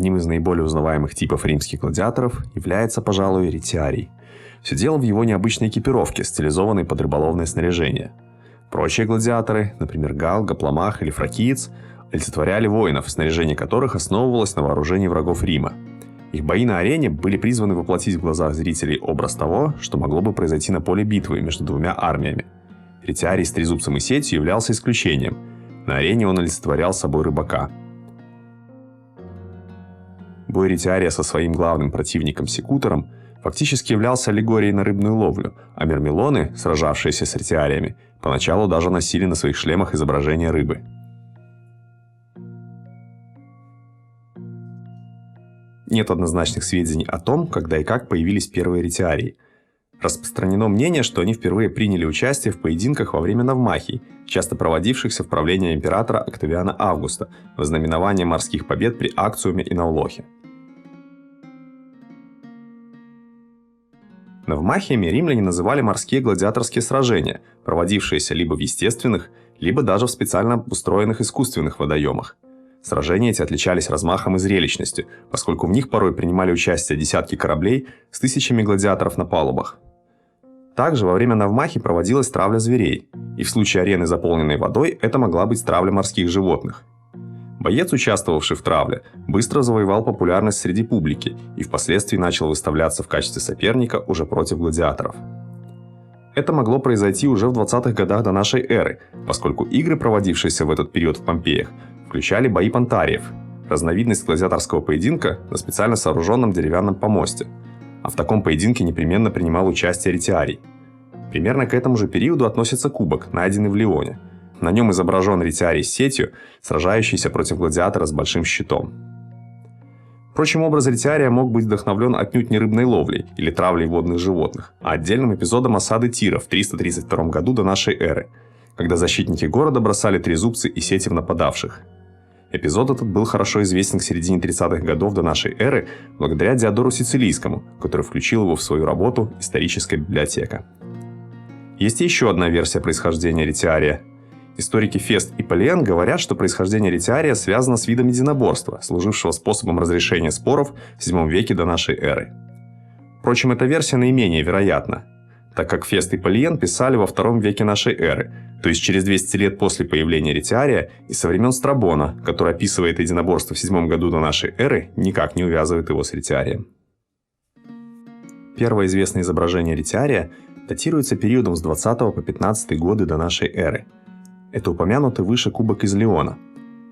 Одним из наиболее узнаваемых типов римских гладиаторов является, пожалуй, ретиарий. Все дело в его необычной экипировке, стилизованной под рыболовное снаряжение. Прочие гладиаторы, например, Гал, Гопломах или Фракиец, олицетворяли воинов, снаряжение которых основывалось на вооружении врагов Рима. Их бои на арене были призваны воплотить в глазах зрителей образ того, что могло бы произойти на поле битвы между двумя армиями. Ретиарий с трезубцем и сетью являлся исключением. На арене он олицетворял собой рыбака. Бой ретиария со своим главным противником Секутором фактически являлся аллегорией на рыбную ловлю, а мирмилоны, сражавшиеся с ретиариями, поначалу даже носили на своих шлемах изображение рыбы. Нет однозначных сведений о том, когда и как появились первые ретиарии. Распространено мнение, что они впервые приняли участие в поединках во время навмахий, часто проводившихся в правлении императора Октавиана Августа, во знаменование морских побед при Акциуме и Наулохе. Навмахиями римляне называли морские гладиаторские сражения, проводившиеся либо в естественных, либо даже в специально устроенных искусственных водоемах. Сражения эти отличались размахом и зрелищностью, поскольку в них порой принимали участие десятки кораблей с тысячами гладиаторов на палубах. Также во время навмахи проводилась травля зверей, и в случае арены, заполненной водой, это могла быть травля морских животных. Боец, участвовавший в травле, быстро завоевал популярность среди публики и впоследствии начал выставляться в качестве соперника уже против гладиаторов. Это могло произойти уже в 20-х годах до нашей эры, поскольку игры, проводившиеся в этот период в Помпеях, включали бои пантариев, разновидность гладиаторского поединка на специально сооруженном деревянном помосте, а в таком поединке непременно принимал участие ретиарий. Примерно к этому же периоду относится кубок, найденный в Лионе. На нем изображен ретиарий с сетью, сражающийся против гладиатора с большим щитом. Впрочем, образ ретиария мог быть вдохновлен отнюдь не рыбной ловлей или травлей водных животных, а отдельным эпизодом осады Тира в 332 году до нашей эры, когда защитники города бросали трезубцы и сети в нападавших. Эпизод этот был хорошо известен к середине 30-х годов до нашей эры благодаря Диодору Сицилийскому, который включил его в свою работу «Историческая библиотека». Есть еще одна версия происхождения ретиария. Историки Фест и Полиен говорят, что происхождение ретиария связано с видом единоборства, служившего способом разрешения споров в VII веке до нашей эры. Впрочем, эта версия наименее вероятна, так как Фест и Полиен писали во II веке нашей эры, то есть через 200 лет после появления ретиария и со времен Страбона, который описывает единоборство в VII году до нашей эры, никак не увязывает его с ретиарием. Первое известное изображение ретиария датируется периодом с 20 по 15 годы до нашей эры. Это упомянутый выше кубок из Лиона.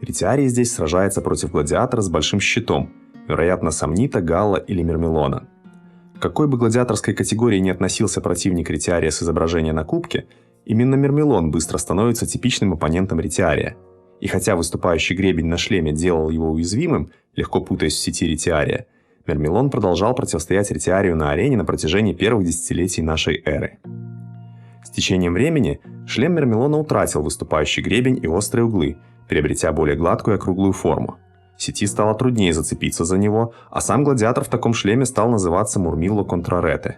Ретиарий здесь сражается против гладиатора с большим щитом, вероятно, Самнита, Галла или Мирмилона. К какой бы гладиаторской категории ни относился противник ретиария с изображения на кубке, именно Мирмилон быстро становится типичным оппонентом ретиария. И хотя выступающий гребень на шлеме делал его уязвимым, легко путаясь в сети ретиария, Мирмилон продолжал противостоять ретиарию на арене на протяжении первых десятилетий нашей эры. С течением времени шлем Мирмилона утратил выступающий гребень и острые углы, приобретя более гладкую и округлую форму. Сети стало труднее зацепиться за него, а сам гладиатор в таком шлеме стал называться Мурмилло Контрарете.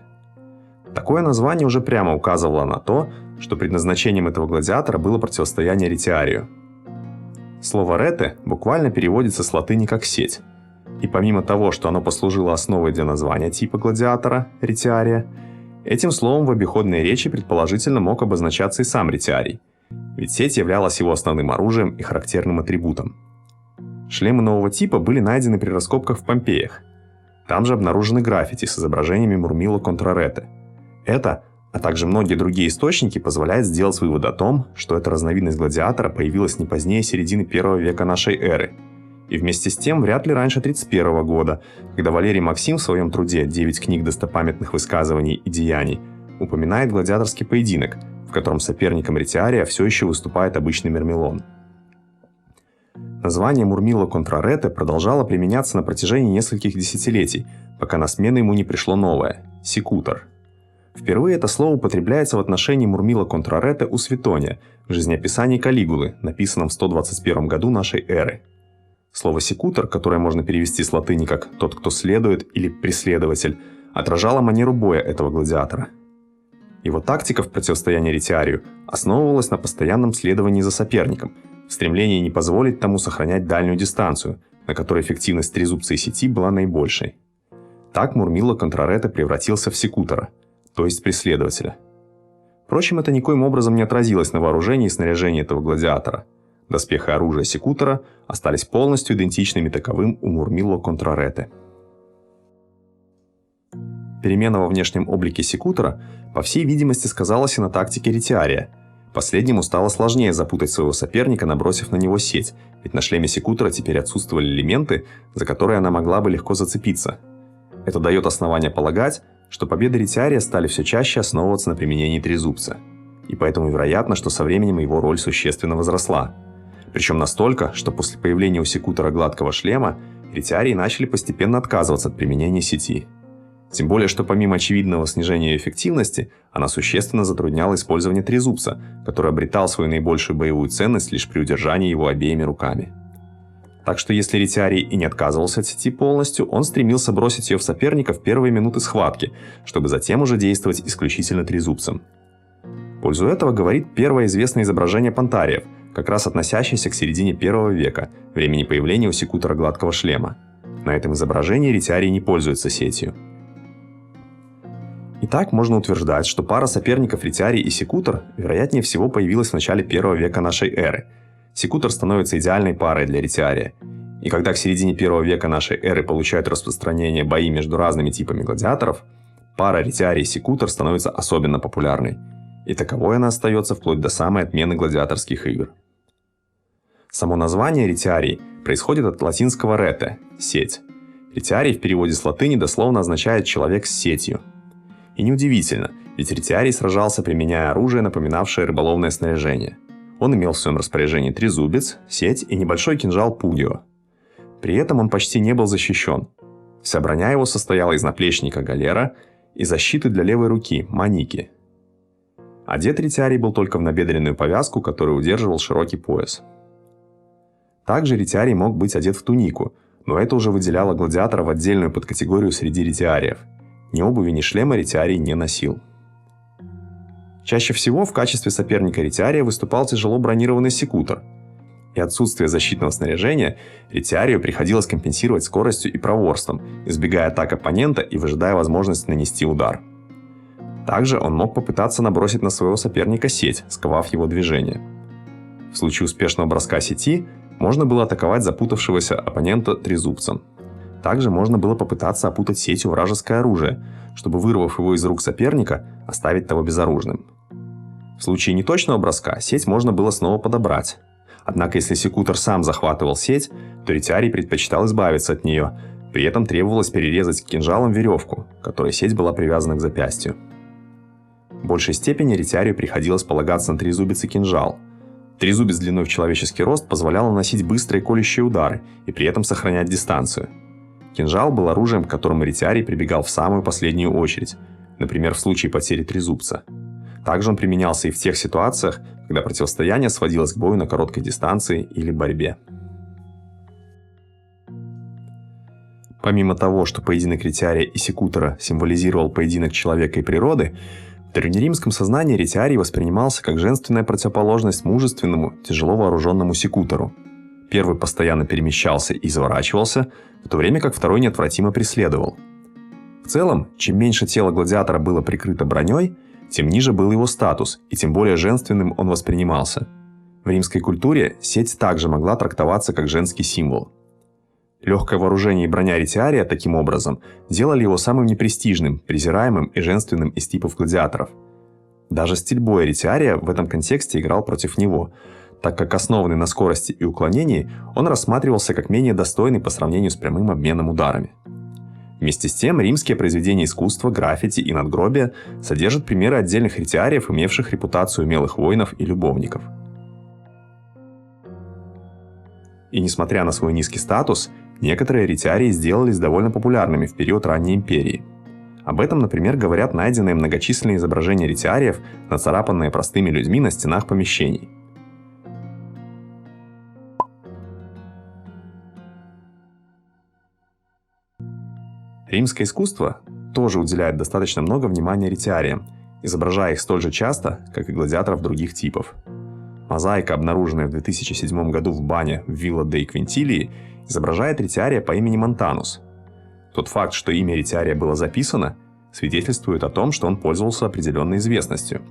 Такое название уже прямо указывало на то, что предназначением этого гладиатора было противостояние ретиарию. Слово «рете» буквально переводится с латыни как «сеть». И помимо того, что оно послужило основой для названия типа гладиатора – ретиария, этим словом в обиходной речи предположительно мог обозначаться и сам ретиарий, ведь сеть являлась его основным оружием и характерным атрибутом. Шлемы нового типа были найдены при раскопках в Помпеях. Там же обнаружены граффити с изображениями Мурмилло Контрарете. Это, а также многие другие источники позволяют сделать вывод о том, что эта разновидность гладиатора появилась не позднее середины 1 века нашей эры, и вместе с тем вряд ли раньше 31 года, когда Валерий Максим в своем труде «9 книг достопамятных высказываний и деяний» упоминает гладиаторский поединок, в котором соперником ретиария все еще выступает обычный Мирмилон. Название Мурмилло Контрарете продолжало применяться на протяжении нескольких десятилетий, пока на смену ему не пришло новое – секутор. Впервые это слово употребляется в отношении Мурмилло Контрарете у Светония в жизнеописании Калигулы, написанном в 121 году нашей эры. Слово «секутор», которое можно перевести с латыни как «тот, кто следует» или «преследователь», отражало манеру боя этого гладиатора. Его тактика в противостоянии ретиарию основывалась на постоянном следовании за соперником, в стремлении не позволить тому сохранять дальнюю дистанцию, на которой эффективность трезубца и сети была наибольшей. Так Мурмило Контраретто превратился в секутора, то есть преследователя. Впрочем, это никоим образом не отразилось на вооружении и снаряжении этого гладиатора. Доспех и оружие секутора остались полностью идентичными таковым у Мурмило Контраретто. Перемена во внешнем облике секутора, по всей видимости, сказалась и на тактике ретиария. Последнему стало сложнее запутать своего соперника, набросив на него сеть, ведь на шлеме секутора теперь отсутствовали элементы, за которые она могла бы легко зацепиться. Это дает основание полагать, что победы ретиария стали все чаще основываться на применении трезубца. И поэтому вероятно, что со временем его роль существенно возросла. Причем настолько, что после появления у секутора гладкого шлема, ретиарии начали постепенно отказываться от применения сети. Тем более, что помимо очевидного снижения эффективности, она существенно затрудняла использование трезубца, который обретал свою наибольшую боевую ценность лишь при удержании его обеими руками. Так что если ретиарий и не отказывался от сети полностью, он стремился бросить ее в соперника в первые минуты схватки, чтобы затем уже действовать исключительно трезубцем. В пользу этого говорит первое известное изображение понтариев, как раз относящееся к середине 1 века, времени появления у секутора гладкого шлема. На этом изображении ретиарий не пользуется сетью. Итак, можно утверждать, что пара соперников ретиарий и секутор, вероятнее всего, появилась в начале 1 века нашей эры. Секутор становится идеальной парой для ретиария. И когда к середине 1 века нашей эры получают распространение бои между разными типами гладиаторов, пара ретиарий и секутор становится особенно популярной. И таковой она остается вплоть до самой отмены гладиаторских игр. Само название ретиарий происходит от латинского rete – сеть. Ретиарий в переводе с латыни дословно означает «человек с сетью». И неудивительно, ведь ретиарий сражался, применяя оружие, напоминавшее рыболовное снаряжение. Он имел в своем распоряжении трезубец, сеть и небольшой кинжал пугио. При этом он почти не был защищен. Вся броня его состояла из наплечника галера и защиты для левой руки маники. Одет ретиарий был только в набедренную повязку, которую удерживал широкий пояс. Также ретиарий мог быть одет в тунику, но это уже выделяло гладиатора в отдельную подкатегорию среди ретиариев. Ни обуви, ни шлема ретиарий не носил. Чаще всего в качестве соперника ретиария выступал тяжело бронированный секутор. И отсутствие защитного снаряжения ретиарию приходилось компенсировать скоростью и проворством, избегая атак оппонента и выжидая возможности нанести удар. Также он мог попытаться набросить на своего соперника сеть, сковав его движение. В случае успешного броска сети можно было атаковать запутавшегося оппонента трезубцем. Также можно было попытаться опутать сетью вражеское оружие, чтобы, вырвав его из рук соперника, оставить того безоружным. В случае неточного броска сеть можно было снова подобрать. Однако, если секутор сам захватывал сеть, то ретиарий предпочитал избавиться от нее, при этом требовалось перерезать кинжалом веревку, которой сеть была привязана к запястью. В большей степени ретиарию приходилось полагаться на трезубец и кинжал. Трезубец длиной в человеческий рост позволял наносить быстрые колющие удары и при этом сохранять дистанцию. Кинжал был оружием, к которому ретиарий прибегал в самую последнюю очередь, например, в случае потери трезубца. Также он применялся и в тех ситуациях, когда противостояние сводилось к бою на короткой дистанции или борьбе. Помимо того, что поединок ретиария и секутора символизировал поединок человека и природы, в древнеримском сознании ретиарий воспринимался как женственная противоположность мужественному, тяжело вооруженному секутору. Первый постоянно перемещался и изворачивался, в то время как второй неотвратимо преследовал. В целом, чем меньше тело гладиатора было прикрыто броней, тем ниже был его статус, и тем более женственным он воспринимался. В римской культуре сеть также могла трактоваться как женский символ. Легкое вооружение и броня ретиария, таким образом, делали его самым непрестижным, презираемым и женственным из типов гладиаторов. Даже стиль боя ретиария в этом контексте играл против него, так как основанный на скорости и уклонении, он рассматривался как менее достойный по сравнению с прямым обменом ударами. Вместе с тем, римские произведения искусства, граффити и надгробия содержат примеры отдельных ретиариев, имевших репутацию умелых воинов и любовников. И несмотря на свой низкий статус, некоторые ретиарии сделались довольно популярными в период ранней империи. Об этом, например, говорят найденные многочисленные изображения ретиариев, нацарапанные простыми людьми на стенах помещений. Римское искусство тоже уделяет достаточно много внимания ретиариям, изображая их столь же часто, как и гладиаторов других типов. Мозаика, обнаруженная в 2007 году в бане в Вилла дей Квинтилии, изображает ретиария по имени Монтанус. Тот факт, что имя ретиария было записано, свидетельствует о том, что он пользовался определенной известностью.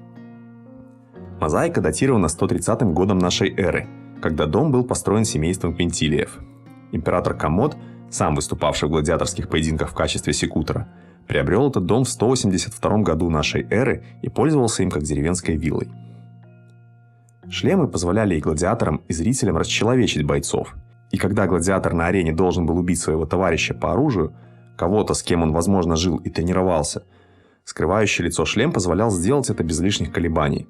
Мозаика датирована 130 годом нашей эры, когда дом был построен семейством Квинтилиев. Император Коммод, сам выступавший в гладиаторских поединках в качестве секутора, приобрел этот дом в 182 году нашей эры и пользовался им как деревенской виллой. Шлемы позволяли и гладиаторам, и зрителям расчеловечить бойцов. И когда гладиатор на арене должен был убить своего товарища по оружию, кого-то, с кем он, возможно, жил и тренировался, скрывающий лицо шлем позволял сделать это без лишних колебаний.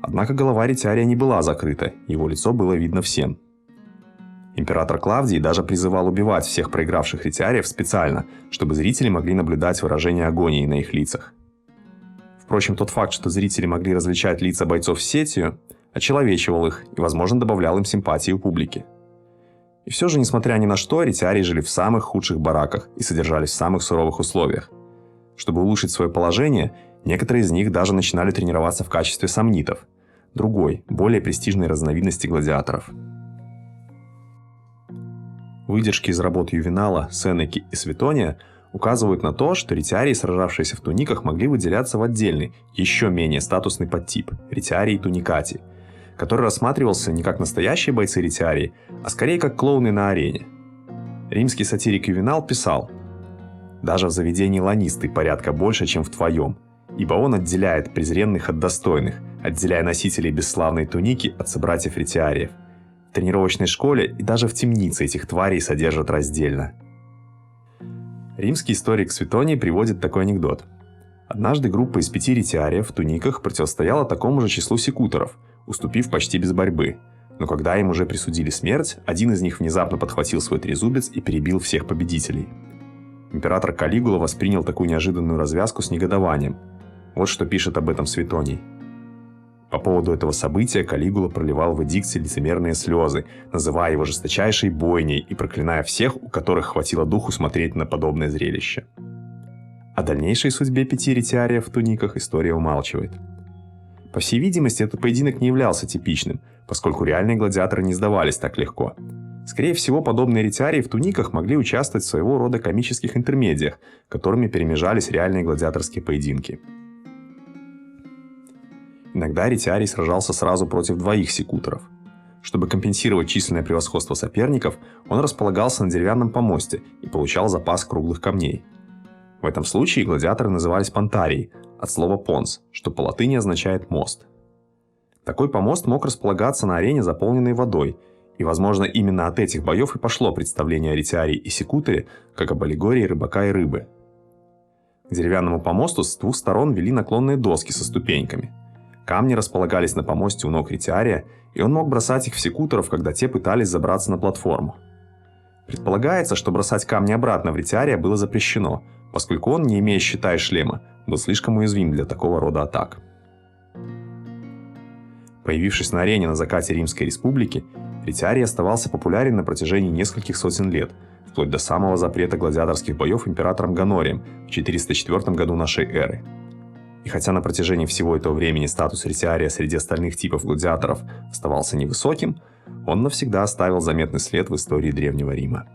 Однако голова ретиария не была закрыта, его лицо было видно всем. Император Клавдий даже призывал убивать всех проигравших ретиариев специально, чтобы зрители могли наблюдать выражение агонии на их лицах. Впрочем, тот факт, что зрители могли различать лица бойцов сетью, очеловечивал их и, возможно, добавлял им симпатии у публики. И все же, несмотря ни на что, ретиарии жили в самых худших бараках и содержались в самых суровых условиях. Чтобы улучшить свое положение, некоторые из них даже начинали тренироваться в качестве сомнитов, другой, более престижной разновидности гладиаторов. Выдержки из работ Ювенала, Сенеки и Светония указывают на то, что ретиарии, сражавшиеся в туниках, могли выделяться в отдельный, еще менее статусный подтип – ретиарии туникати, который рассматривался не как настоящие бойцы ретиарии, а скорее как клоуны на арене. Римский сатирик Ювенал писал: «Даже в заведении ланисты порядка больше, чем в твоем, ибо он отделяет презренных от достойных, отделяя носителей бесславной туники от собратьев ретиариев. В тренировочной школе и даже в темнице этих тварей содержат раздельно». Римский историк Светоний приводит такой анекдот. Однажды группа из 5 ретиариев в туниках противостояла такому же числу секуторов, уступив почти без борьбы. Но когда им уже присудили смерть, один из них внезапно подхватил свой трезубец и перебил всех победителей. Император Калигула воспринял такую неожиданную развязку с негодованием. Вот что пишет об этом Светоний. По поводу этого события Калигула проливал в эдикте лицемерные слезы, называя его жесточайшей бойней и проклиная всех, у которых хватило духу смотреть на подобное зрелище. О дальнейшей судьбе 5 ретиариев в туниках история умалчивает. По всей видимости, этот поединок не являлся типичным, поскольку реальные гладиаторы не сдавались так легко. Скорее всего, подобные ретиарии в туниках могли участвовать в своего рода комических интермедиях, которыми перемежались реальные гладиаторские поединки. Иногда ретиарий сражался сразу против 2 секуторов. Чтобы компенсировать численное превосходство соперников, он располагался на деревянном помосте и получал запас круглых камней. В этом случае гладиаторы назывались понтарией, от слова «понс», что по латыни означает «мост». Такой помост мог располагаться на арене, заполненной водой, и, возможно, именно от этих боев и пошло представление о ретиарии и секуторе, как об аллегории рыбака и рыбы. К деревянному помосту с 2 сторон вели наклонные доски со ступеньками. Камни располагались на помосте у ног ретиария, и он мог бросать их в секуторов, когда те пытались забраться на платформу. Предполагается, что бросать камни обратно в ретиария было запрещено, поскольку он, не имея щита и шлема, был слишком уязвим для такого рода атак. Появившись на арене на закате Римской Республики, ретиарий оставался популярен на протяжении нескольких сотен лет, вплоть до самого запрета гладиаторских боев императором Гонорием в 404 году нашей эры. И хотя на протяжении всего этого времени статус ретиария среди остальных типов гладиаторов оставался невысоким, он навсегда оставил заметный след в истории Древнего Рима.